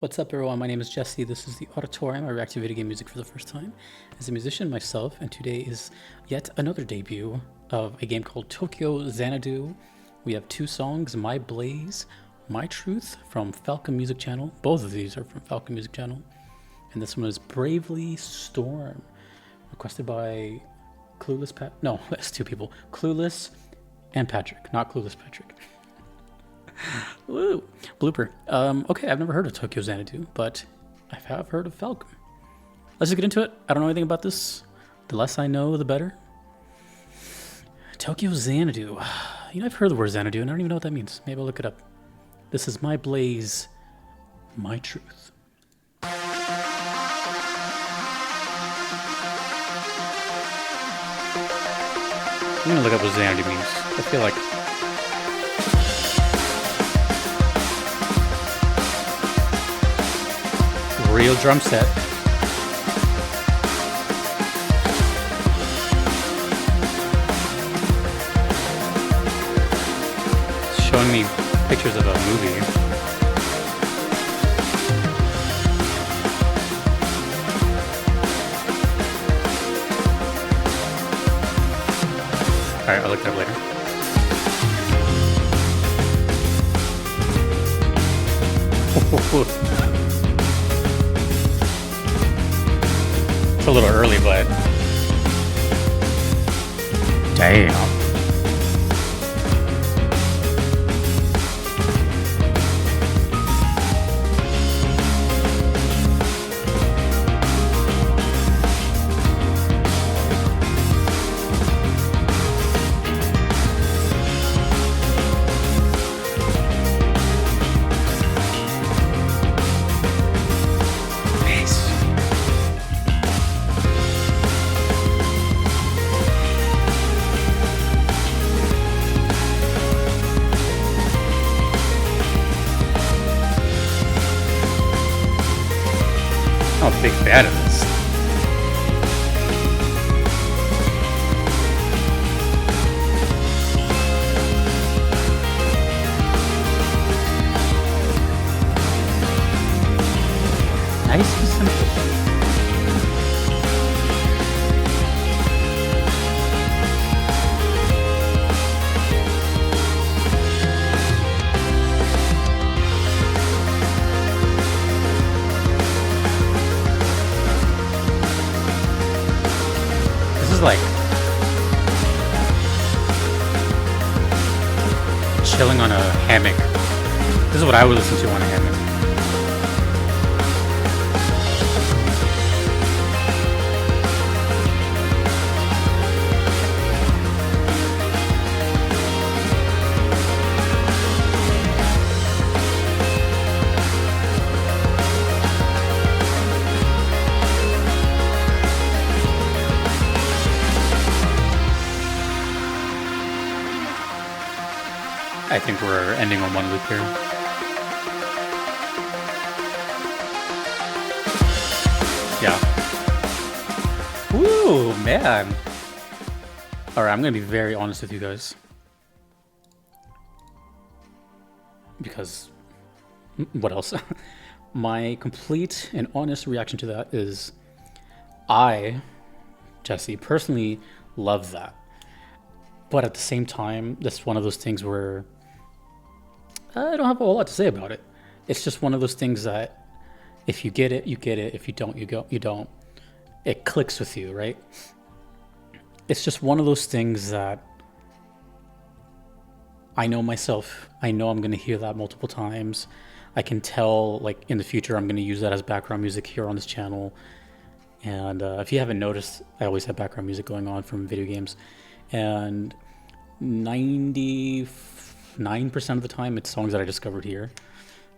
What's up, everyone? My name is Jesse. This is the Auditorium. I react to video game music for the first time as a musician myself, and today is yet another debut of a game called Tokyo Xanadu. We have two songs, My Blaze, My Truth from Falcom Music Channel. Both of these are from Falcom Music Channel. And this one is Bravely Storm, requested by Clueless Pat. No, that's two people. Clueless and Patrick, not Clueless Patrick. Woo! Blooper. Okay, I've never heard of Tokyo Xanadu, but I have heard of Falcom. Let's just get into it. I don't know anything about this. The less I know, the better. Tokyo Xanadu. You know, I've heard the word Xanadu, and I don't even know what that means. Maybe I'll look it up. This is My Blaze, My Truth. I'm gonna look up what Xanadu means. I feel like real drum set. It's showing me pictures of a movie. Alright, I'll look it up later. It's a little early, but damn. I'm a big fan of this. Nice and simple. Like chilling on a hammock. This is what I would listen to on a hammock. I think we're ending on one loop here. Yeah. Woo, man. Alright, I'm gonna be very honest with you guys. Because, what else? My complete and honest reaction to that is I, Jesse, personally love that. But at the same time, that's one of those things where I don't have a whole lot to say about it. It's just one of those things that if you get it, you get it. If you don't, you don't. It clicks with you, right? It's just one of those things that I know myself. I know I'm going to hear that multiple times. I can tell, like, in the future, I'm going to use that as background music here on this channel. And if you haven't noticed, I always have background music going on from video games. And 99% of the time, it's songs that I discovered here.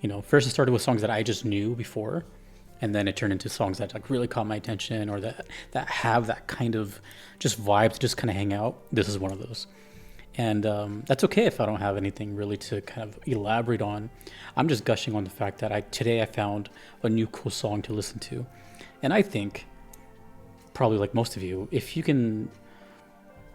You know, first it started with songs that I just knew before, and then it turned into songs that like really caught my attention, or that have that kind of just vibe to just kind of hang out. This is one of those. And that's okay if I don't have anything really to kind of elaborate on. I'm just gushing on the fact that today I found a new cool song to listen to. And I think, probably like most of you, if you can,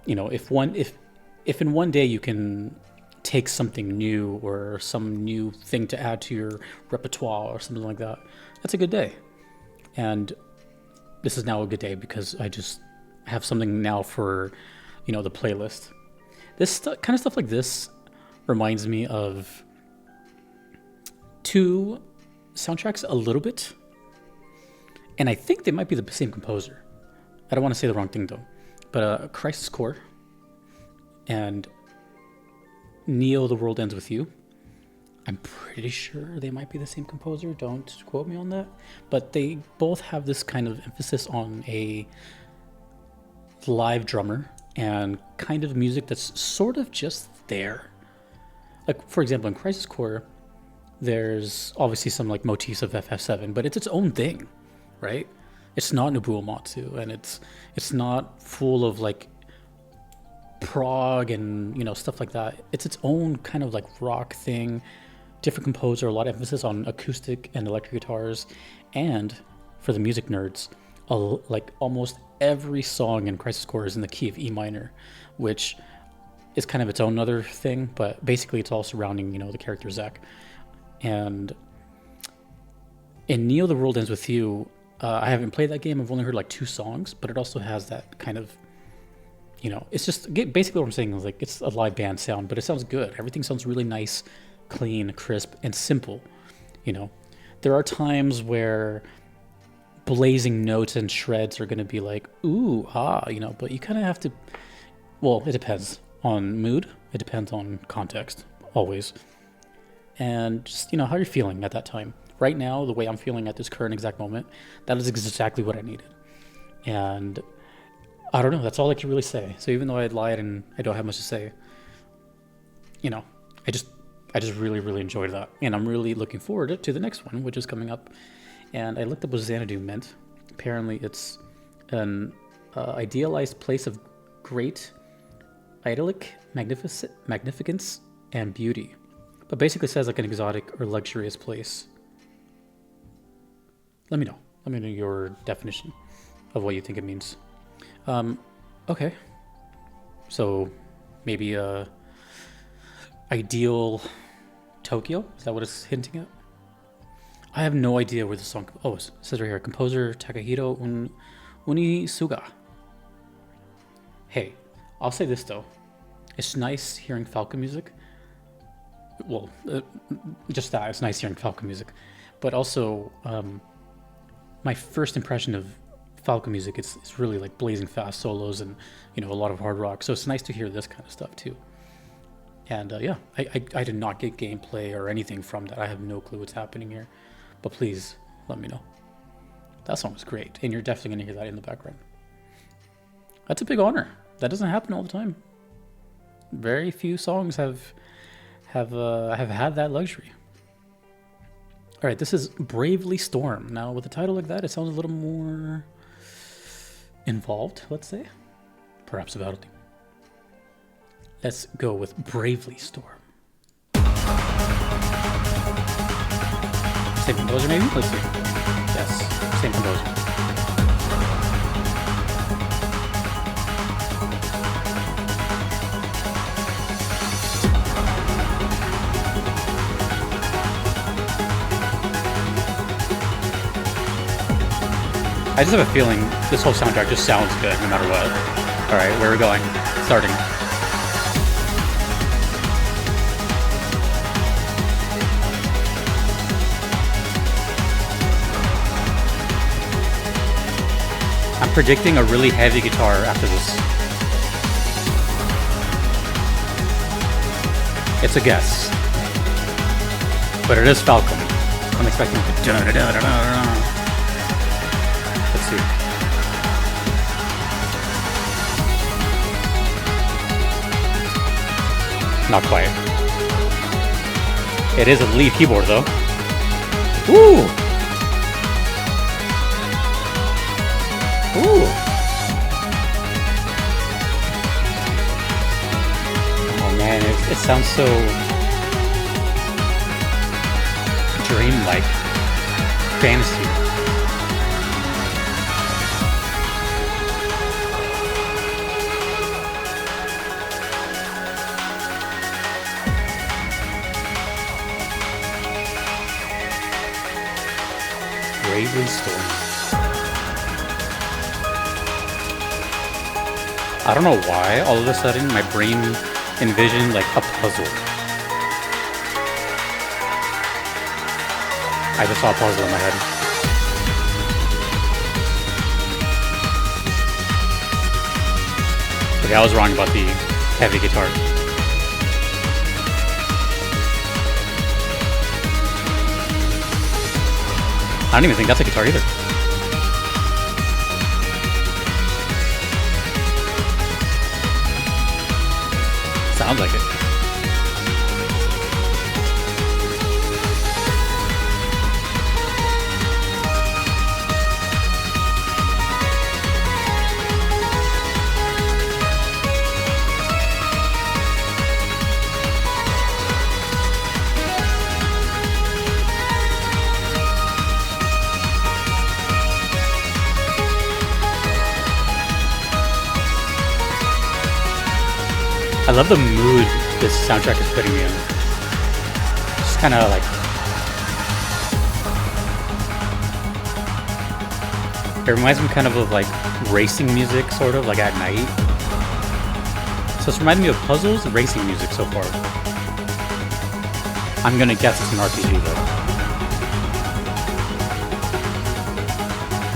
you know, if in one day you can take something new or some new thing to add to your repertoire or something like that, that's a good day. And this is now a good day because I just have something now for, the playlist. Kind of stuff like this reminds me of two soundtracks a little bit. And I think they might be the same composer. I don't want to say the wrong thing though. But Crisis Core and Neo: The World Ends With You. I'm pretty sure they might be the same composer. Don't quote me on that. But they both have this kind of emphasis on a live drummer and kind of music that's sort of just there. Like, for example, in Crisis Core, there's obviously some like motifs of FF7, but it's its own thing, right? It's not Nobuo Uematsu, and it's not full of like prog and stuff like that. It's its own kind of like rock thing, different composer, a lot of emphasis on acoustic and electric guitars. And for the music nerds, like almost every song in Crisis Core is in the key of E minor, which is kind of its own other thing, but basically it's all surrounding the character Zack. And in Neo: The World Ends With You, I haven't played that game. I've only heard like 2 songs, but it also has that kind of it's just basically what I'm saying is like it's a live band sound, but it sounds good. Everything sounds really nice, clean, crisp, and simple. There are times where blazing notes and shreds are going to be like, ooh, but you kind of have to, well, it depends on mood. It depends on context, always. And just, how you're feeling at that time. Right now, the way I'm feeling at this current exact moment, that is exactly what I needed. And I don't know. That's all I can really say. So even though I lied and I don't have much to say, I just really, really enjoyed that. And I'm really looking forward to the next one, which is coming up. And I looked up what Xanadu meant. Apparently it's an idealized place of great idyllic magnificence and beauty. But basically says like an exotic or luxurious place. Let me know. Let me know your definition of what you think it means. Okay. So maybe ideal Tokyo? Is that what it's hinting at? I have no idea where the song... Oh, it says right here. Composer Takahiro Unisuga. Hey, I'll say this though. It's nice hearing Falcom music. Well, just that. It's nice hearing Falcom music. But also, my first impression of Falcom music, it's really like blazing fast solos and a lot of hard rock. So it's nice to hear this kind of stuff too. And yeah, I did not get gameplay or anything from that. I have no clue what's happening here. But please let me know. That song was great, and you're definitely gonna hear that in the background. That's a big honor. That doesn't happen all the time. Very few songs have had that luxury. All right, this is Bravely Storm. Now, with a title like that, it sounds a little more involved, let's say. Perhaps about it. Let's go with Bravely Storm. Same composer, maybe? Let's see. Yes, same composer. I just have a feeling this whole soundtrack just sounds good no matter what. Alright, where are we going? Starting. I'm predicting a really heavy guitar after this. It's a guess. But it is Falcom. I'm expecting it to Let's see. Not quite. It is a lead keyboard though. Ooh! Ooh! Oh man, it sounds so dreamlike. Fantasy. Bravely Stolen. I don't know why, all of a sudden, my brain envisioned like a puzzle. I just saw a puzzle in my head. Okay, I was wrong about the heavy guitar. I don't even think that's a guitar either. Sounds like it. I love the mood this soundtrack is putting me in. Just kind of like... It reminds me kind of like racing music, sort of, like at night. So it's reminding me of puzzles and racing music so far. I'm gonna guess it's an RPG though.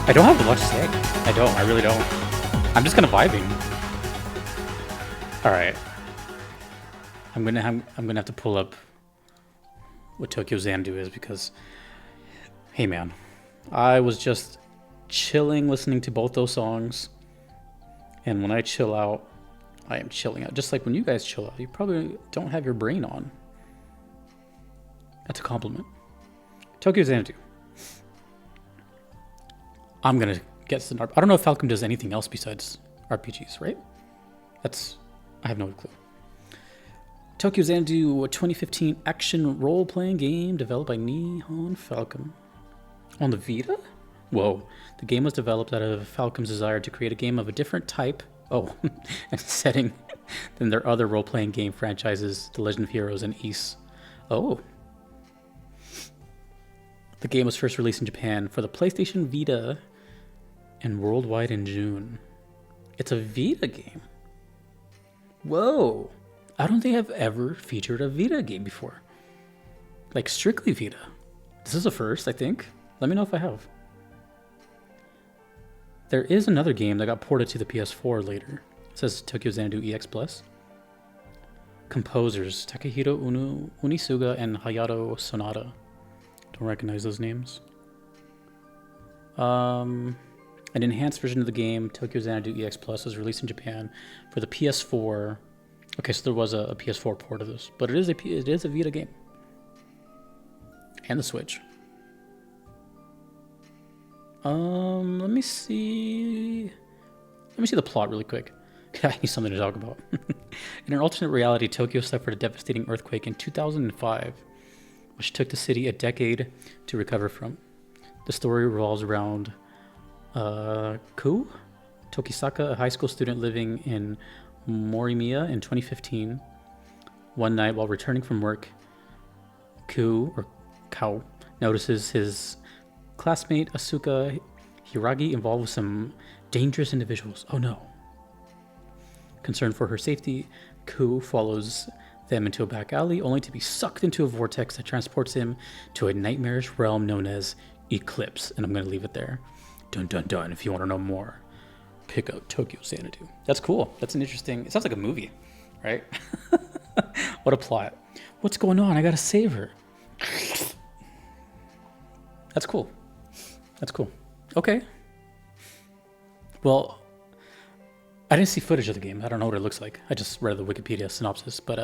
I don't have much to say. I really don't. I'm just kind of vibing. Alright. I'm gonna have to pull up what Tokyo Xanadu is because, hey man, I was just chilling listening to both those songs, and when I chill out, I am chilling out. Just like when you guys chill out, you probably don't have your brain on. That's a compliment. Tokyo Xanadu. I'm gonna guess I don't know if Falcom does anything else besides RPGs, right? I have no clue. Tokyo Xanadu, a 2015 action role-playing game developed by Nihon Falcom. On the Vita? Whoa. The game was developed out of Falcom's desire to create a game of a different type, and setting than their other role-playing game franchises, The Legend of Heroes and Ys. Oh. The game was first released in Japan for the PlayStation Vita and worldwide in June. It's a Vita game. Whoa. I don't think I've ever featured a Vita game before. Like, strictly Vita. This is a first, I think. Let me know if I have. There is another game that got ported to the PS4 later. It says Tokyo Xanadu EX Plus. Composers, Takehiro Unisuga and Hayato Sonata. Don't recognize those names. An enhanced version of the game, Tokyo Xanadu EX Plus, was released in Japan for the PS4. Okay, so there was a PS4 port of this, but it is a Vita game. And the Switch. Let me see the plot really quick. I need something to talk about. In an alternate reality, Tokyo suffered a devastating earthquake in 2005, which took the city a decade to recover from. The story revolves around Ku Tokisaka, a high school student living in Morimiya in 2015. One night while returning from work, Kao notices his classmate Asuka Hiragi involved with some dangerous individuals. Oh no. Concerned for her safety, Ku follows them into a back alley only to be sucked into a vortex that transports him to a nightmarish realm known as Eclipse. And I'm going to leave it there. Dun dun dun. If you want to know more, pick up Tokyo Xanadu. That's cool. That's an interesting... It sounds like a movie, right? What a plot. What's going on? I gotta save her. That's cool. That's cool. Okay. Well, I didn't see footage of the game. I don't know what it looks like. I just read the Wikipedia synopsis. But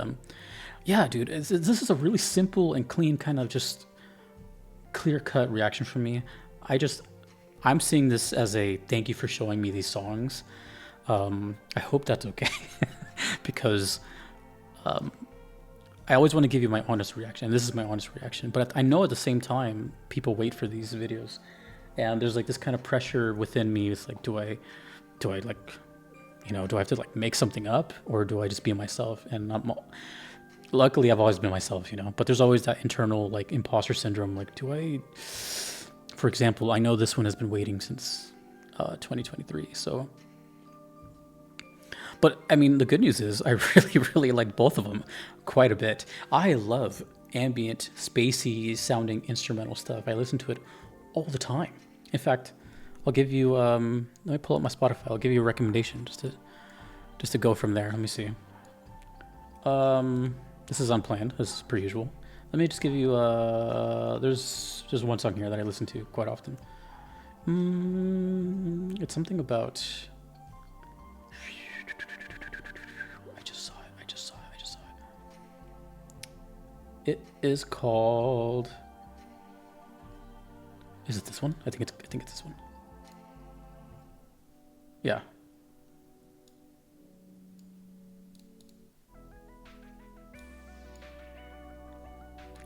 yeah, dude, this is a really simple and clean kind of just clear-cut reaction from me. I'm seeing this as a thank you for showing me these songs. I hope that's okay. Because I always want to give you my honest reaction. This is my honest reaction. But I know at the same time, people wait for these videos. And there's like this kind of pressure within me. It's like, do I like, you know, do I have to like make something up, or do I just be myself? And luckily I've always been myself, you know, but there's always that internal like imposter syndrome. Like, do I For example, I know this one has been waiting since 2023, so. But I mean, the good news is I really, really like both of them quite a bit. I love ambient, spacey sounding instrumental stuff. I listen to it all the time. In fact, I'll give you, let me pull up my Spotify. I'll give you a recommendation just to go from there. Let me see. This is unplanned, as per usual. Let me just give you, there's just one song here that I listen to quite often. It's something about, I just saw it. It is called, is it this one? I think it's this one. Yeah.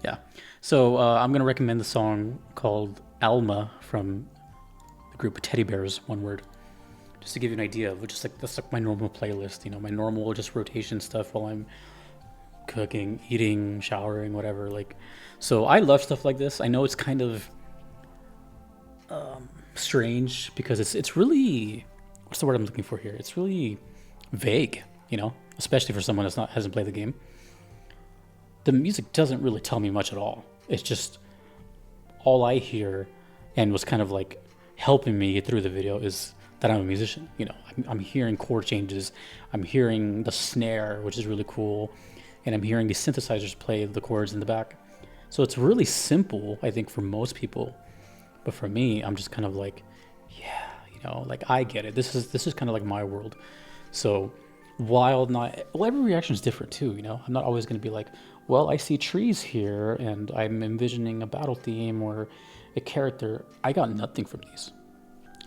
Yeah. So I'm going to recommend the song called Alma from the group Teddy Bears, one word. Just to give you an idea of just like, that's like my normal playlist, you know, my normal just rotation stuff while I'm cooking, eating, showering, whatever. Like, so I love stuff like this. I know it's kind of strange because it's really, what's the word I'm looking for here? It's really vague, you know, especially for someone that's hasn't played the game. The music doesn't really tell me much at all. It's just all I hear, and what's kind of like helping me get through the video is that I'm a musician. You know, I'm hearing chord changes, I'm hearing the snare, which is really cool, and I'm hearing these synthesizers play the chords in the back. So it's really simple, I think, for most people. But for me, I'm just kind of like, yeah, you know, like I get it. This is kind of like my world. So while every reaction is different too, you know. I'm not always going to be like, well, I see trees here and I'm envisioning a battle theme or a character. I got nothing from these.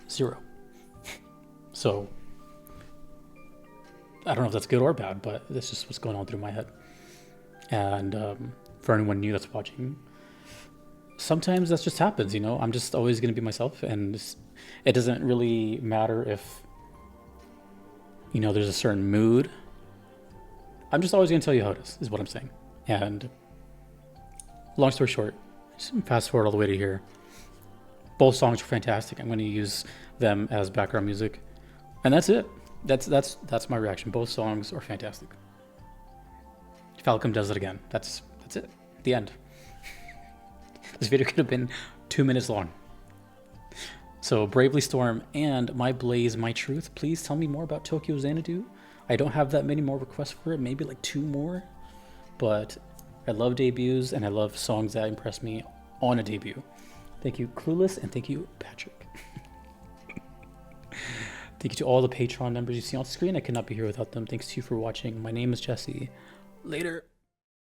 Zero. So I don't know if that's good or bad, but that's just what's going on through my head. And for anyone new that's watching, sometimes that just happens, you know. I'm just always going to be myself, and it doesn't really matter if, you know, there's a certain mood. I'm just always going to tell you how it is what I'm saying. And long story short, just fast forward all the way to here. Both songs are fantastic. I'm going to use them as background music, and that's it. That's my reaction. Both songs are fantastic. Falcom does it again. That's it. The end. This video could have been 2 minutes long. So Bravely Storm and My Blaze, My Truth. Please tell me more about Tokyo Xanadu. I don't have that many more requests for it. Maybe like 2 more. But I love debuts and I love songs that impress me on a debut. Thank you, Clueless, and thank you, Patrick. Thank you to all the Patreon members you see on screen. I could not be here without them. Thanks to you for watching. My name is Jesse. Later.